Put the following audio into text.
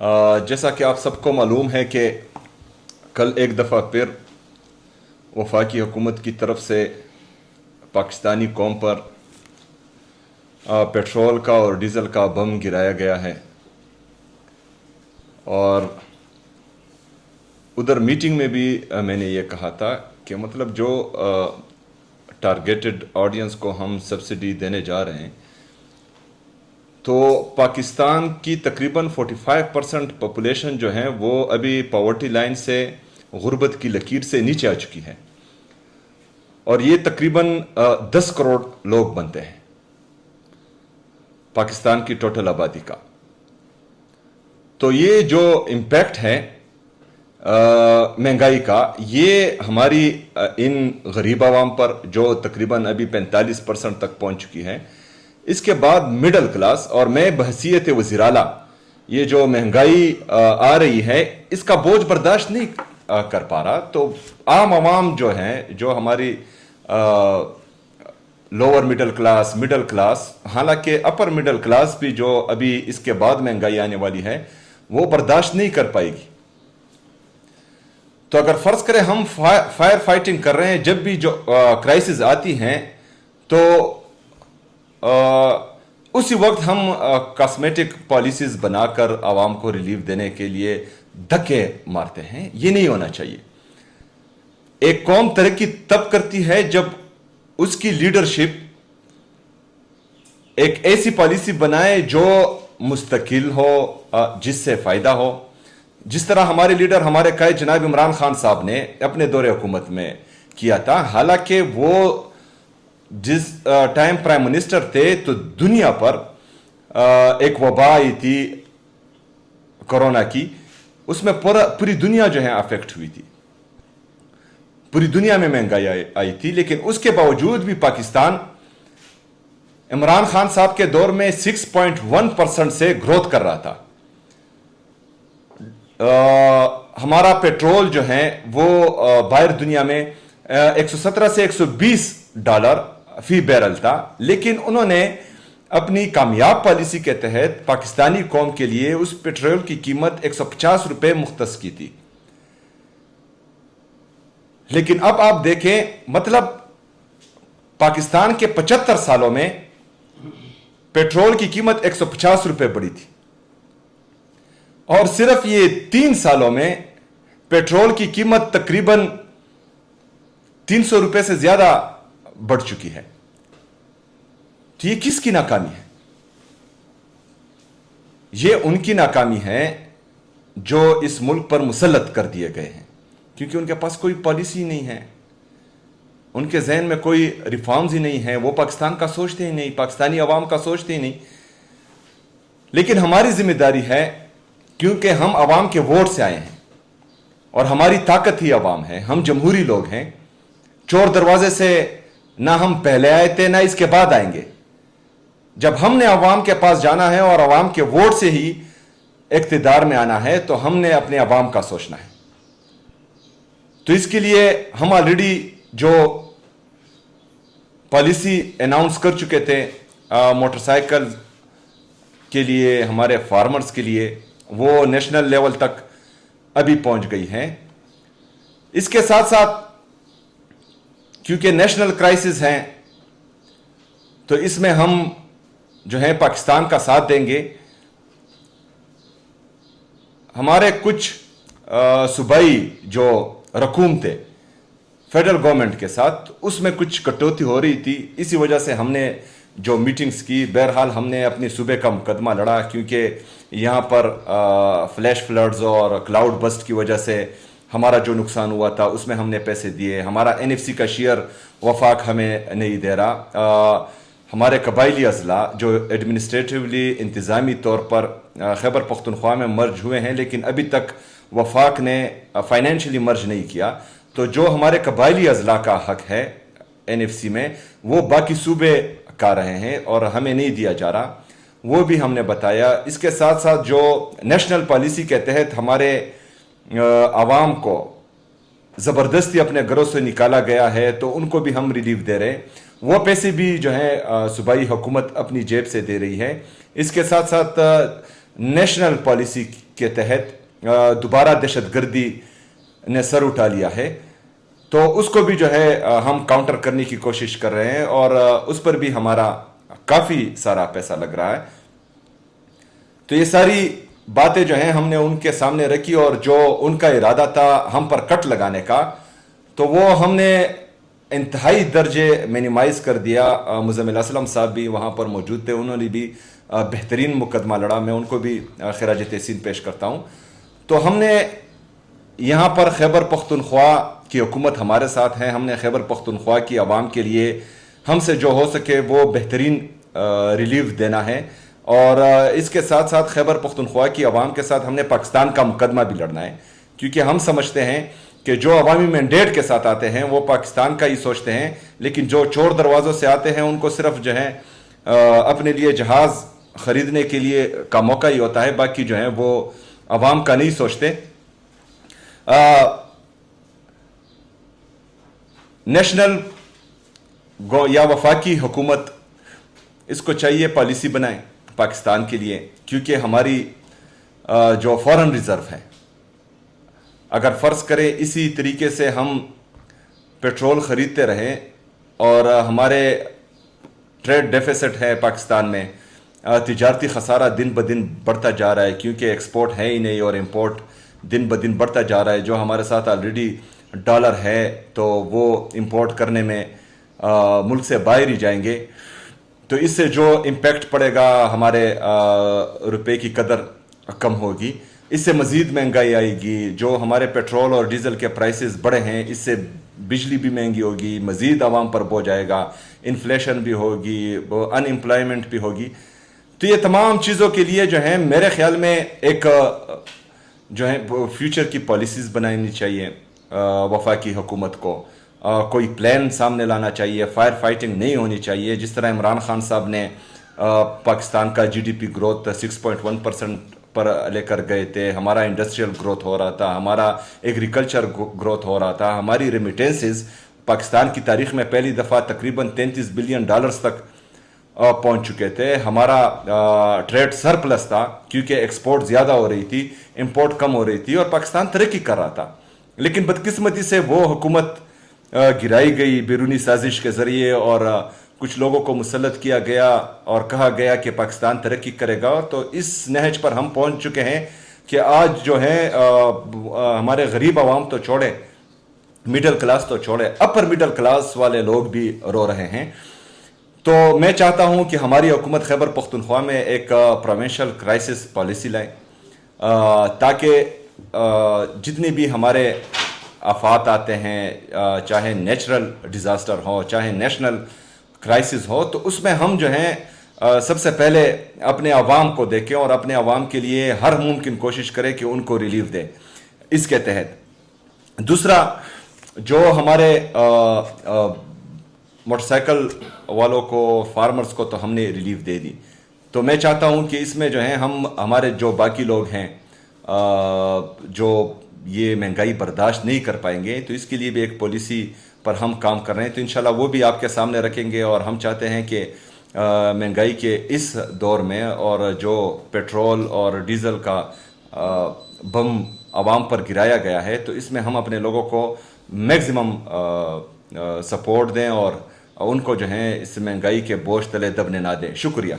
جیسا کہ آپ سب کو معلوم ہے کہ کل ایک دفعہ پھر وفاقی حکومت کی طرف سے پاکستانی قوم پر پیٹرول کا اور ڈیزل کا بم گرایا گیا ہے، اور ادھر میٹنگ میں بھی میں نے یہ کہا تھا کہ مطلب جو ٹارگیٹڈ آڈینس کو ہم سبسڈی دینے جا رہے ہیں، تو پاکستان کی تقریباً 45% پاپولیشن جو ہے وہ ابھی پاورٹی لائن سے، غربت کی لکیر سے نیچے آ چکی ہے، اور یہ تقریباً 10 کروڑ لوگ بنتے ہیں پاکستان کی ٹوٹل آبادی کا۔ تو یہ جو امپیکٹ ہے مہنگائی کا، یہ ہماری ان غریب عوام پر جو تقریباً ابھی 45% تک پہنچ چکی ہے، اس کے بعد مڈل کلاس، اور میں بحیثیت وزیر اعلیٰ یہ جو مہنگائی آ رہی ہے اس کا بوجھ برداشت نہیں کر پا رہا، تو عام عوام جو ہیں، جو ہماری لوور مڈل کلاس، حالانکہ اپر مڈل کلاس بھی جو ابھی اس کے بعد مہنگائی آنے والی ہے وہ برداشت نہیں کر پائے گی۔ تو اگر فرض کریں ہم فائر فائٹنگ کر رہے ہیں، جب بھی جو کرائسس آتی ہیں تو اسی وقت ہم کاسمیٹک پالیسیز بنا کر عوام کو ریلیف دینے کے لیے دھکے مارتے ہیں، یہ نہیں ہونا چاہیے۔ ایک قوم ترقی تب کرتی ہے جب اس کی لیڈرشپ ایک ایسی پالیسی بنائے جو مستقل ہو، جس سے فائدہ ہو، جس طرح ہمارے لیڈر، ہمارے قائد جناب عمران خان صاحب نے اپنے دور حکومت میں کیا تھا۔ حالانکہ وہ جس ٹائم پرائم منسٹر تھے تو دنیا پر ایک وبا آئی تھی کورونا کی، اس میں پوری دنیا جو ہے افیکٹ ہوئی تھی، پوری دنیا میں مہنگائی آئی تھی، لیکن اس کے باوجود بھی پاکستان عمران خان صاحب کے دور میں 6.1% سے گروتھ کر رہا تھا۔ ہمارا پیٹرول جو ہے وہ باہر دنیا میں 117 سے $120 فی بیرل تھا، لیکن انہوں نے اپنی کامیاب پالیسی کے تحت پاکستانی قوم کے لیے اس پیٹرول کی قیمت $150 مختص کی تھی۔ لیکن اب آپ دیکھیں، مطلب پاکستان کے 75 سالوں میں پیٹرول کی قیمت $150 بڑھی تھی، اور صرف یہ 3 سالوں میں پیٹرول کی قیمت تقریباً $300 سے زیادہ بڑھ چکی ہے۔ تو یہ کس کی ناکامی ہے؟ یہ ان کی ناکامی ہے جو اس ملک پر مسلط کر دیے گئے ہیں، کیونکہ ان کے پاس کوئی پالیسی نہیں ہے، ان کے ذہن میں کوئی ریفارمز ہی نہیں ہے، وہ پاکستان کا سوچتے ہی نہیں، پاکستانی عوام کا سوچتے ہی نہیں۔ لیکن ہماری ذمہ داری ہے، کیونکہ ہم عوام کے ووٹ سے آئے ہیں اور ہماری طاقت ہی عوام ہے، ہم جمہوری لوگ ہیں، چور دروازے سے نہ ہم پہلے آئے تھے نہ اس کے بعد آئیں گے۔ جب ہم نے عوام کے پاس جانا ہے اور عوام کے ووٹ سے ہی اقتدار میں آنا ہے، تو ہم نے اپنے عوام کا سوچنا ہے۔ تو اس کے لیے ہم آلریڈی جو پالیسی اناؤنس کر چکے تھے موٹر سائیکل کے لیے، ہمارے فارمرز کے لیے، وہ نیشنل لیول تک ابھی پہنچ گئی ہیں۔ اس کے ساتھ ساتھ کیونکہ نیشنل کرائسس ہیں، تو اس میں ہم جو ہے پاکستان کا ساتھ دیں گے۔ ہمارے کچھ صوبائی جو رقوم تھے فیڈرل گورنمنٹ کے ساتھ، اس میں کچھ کٹوتی ہو رہی تھی، اسی وجہ سے ہم نے جو میٹنگز کی، بہرحال ہم نے اپنی صوبے کا مقدمہ لڑا، کیونکہ یہاں پر فلیش فلڈز اور کلاؤڈ بسٹ کی وجہ سے ہمارا جو نقصان ہوا تھا اس میں ہم نے پیسے دیے۔ ہمارا NFC کا شیئر وفاق ہمیں نہیں دے رہا۔ ہمارے قبائلی اضلاع جو ایڈمنسٹریٹیولی، انتظامی طور پر خیبر پختونخوا میں مرج ہوئے ہیں، لیکن ابھی تک وفاق نے فائنینشلی مرج نہیں کیا، تو جو ہمارے قبائلی اضلاع کا حق ہے NFC میں، وہ باقی صوبے کا رہے ہیں اور ہمیں نہیں دیا جا رہا، وہ بھی ہم نے بتایا۔ اس کے ساتھ ساتھ جو نیشنل پالیسی کے تحت ہمارے عوام کو زبردستی اپنے گھروں سے نکالا گیا ہے، تو ان کو بھی ہم ریلیف دے رہے ہیں، وہ پیسے بھی جو ہے صوبائی حکومت اپنی جیب سے دے رہی ہے۔ اس کے ساتھ ساتھ نیشنل پالیسی کے تحت دوبارہ دہشت گردی نے سر اٹھا لیا ہے، تو اس کو بھی جو ہے ہم کاؤنٹر کرنے کی کوشش کر رہے ہیں، اور اس پر بھی ہمارا کافی سارا پیسہ لگ رہا ہے۔ تو یہ ساری باتیں جو ہیں ہم نے ان کے سامنے رکھی، اور جو ان کا ارادہ تھا ہم پر کٹ لگانے کا، تو وہ ہم نے انتہائی درجے مینیمائز کر دیا۔ مزمل اسلم صاحب بھی وہاں پر موجود تھے، انہوں نے بھی بہترین مقدمہ لڑا، میں ان کو بھی خراج تحسین پیش کرتا ہوں۔ تو ہم نے یہاں پر خیبر پختونخوا کی حکومت ہمارے ساتھ ہے، ہم نے خیبر پختونخوا کی عوام کے لیے ہم سے جو ہو سکے وہ بہترین ریلیف دینا ہے، اور اس کے ساتھ ساتھ خیبر پختونخوا کی عوام کے ساتھ ہم نے پاکستان کا مقدمہ بھی لڑنا ہے، کیونکہ ہم سمجھتے ہیں کہ جو عوامی مینڈیٹ کے ساتھ آتے ہیں وہ پاکستان کا ہی سوچتے ہیں، لیکن جو چور دروازوں سے آتے ہیں ان کو صرف جو ہے اپنے لیے جہاز خریدنے کے لیے کا موقع ہی ہوتا ہے، باقی جو ہے وہ عوام کا نہیں سوچتے۔ نیشنل یا وفاقی حکومت اس کو چاہیے پالیسی بنائیں پاکستان کے لیے، کیونکہ ہماری جو فارن ریزرو ہے، اگر فرض کریں اسی طریقے سے ہم پیٹرول خریدتے رہیں اور ہمارے ٹریڈ ڈیفیسٹ ہے پاکستان میں، تجارتی خسارہ دن بدن بڑھتا جا رہا ہے، کیونکہ ایکسپورٹ ہے ہی نہیں اور امپورٹ دن بدن بڑھتا جا رہا ہے۔ جو ہمارے ساتھ آلریڈی ڈالر ہے تو وہ امپورٹ کرنے میں ملک سے باہر ہی جائیں گے، تو اس سے جو امپیکٹ پڑے گا ہمارے روپے کی قدر کم ہوگی، اس سے مزید مہنگائی آئے گی۔ جو ہمارے پیٹرول اور ڈیزل کے پرائسز بڑھے ہیں، اس سے بجلی بھی مہنگی ہوگی، مزید عوام پر بوجھ آئے گا، انفلیشن بھی ہوگی، ان امپلائمنٹ بھی ہوگی۔ تو یہ تمام چیزوں کے لیے جو ہیں میرے خیال میں ایک جو ہے فیوچر کی پالیسیز بنانی چاہیے وفاقی حکومت کو، کوئی پلان سامنے لانا چاہیے، فائر فائٹنگ نہیں ہونی چاہیے۔ جس طرح عمران خان صاحب نے پاکستان کا جی ڈی پی گروتھ 6.1% پر لے کر گئے تھے، ہمارا انڈسٹریل گروتھ ہو رہا تھا، ہمارا ایگریکلچر گروتھ ہو رہا تھا، ہماری ریمیٹنسز پاکستان کی تاریخ میں پہلی دفعہ تقریباً $33 بلین تک پہنچ چکے تھے، ہمارا ٹریڈ سرپلس تھا کیونکہ ایکسپورٹ زیادہ ہو رہی تھی، امپورٹ کم ہو رہی تھی، اور پاکستان ترقی کر رہا تھا۔ لیکن بدقسمتی سے وہ حکومت گرائی گئی بیرونی سازش کے ذریعے، اور کچھ لوگوں کو مسلط کیا گیا اور کہا گیا کہ پاکستان ترقی کرے گا۔ تو اس نہج پر ہم پہنچ چکے ہیں کہ آج جو ہے ہمارے غریب عوام تو چھوڑے، مڈل کلاس تو چھوڑے، اپر مڈل کلاس والے لوگ بھی رو رہے ہیں۔ تو میں چاہتا ہوں کہ ہماری حکومت خیبر پختونخوا میں ایک پروونشل کرائسس پالیسی لائے، تاکہ جتنی بھی ہمارے آفات آتے ہیں، چاہے نیچرل ڈیزاسٹر ہو، چاہے نیشنل کرائسس ہو، تو اس میں ہم جو ہیں سب سے پہلے اپنے عوام کو دیکھیں اور اپنے عوام کے لیے ہر ممکن کوشش کریں کہ ان کو ریلیف دیں اس کے تحت۔ دوسرا، جو ہمارے موٹر سائیکل والوں کو، فارمرز کو تو ہم نے ریلیف دے دی، تو میں چاہتا ہوں کہ اس میں جو ہے ہم ہمارے جو باقی لوگ ہیں جو یہ مہنگائی برداشت نہیں کر پائیں گے، تو اس کے لیے بھی ایک پالیسی پر ہم کام کر رہے ہیں، تو انشاءاللہ وہ بھی آپ کے سامنے رکھیں گے۔ اور ہم چاہتے ہیں کہ مہنگائی کے اس دور میں، اور جو پیٹرول اور ڈیزل کا بم عوام پر گرایا گیا ہے، تو اس میں ہم اپنے لوگوں کو میکزیمم سپورٹ دیں اور ان کو جو ہے اس مہنگائی کے بوجھ تلے دبنے نہ دیں۔ شکریہ۔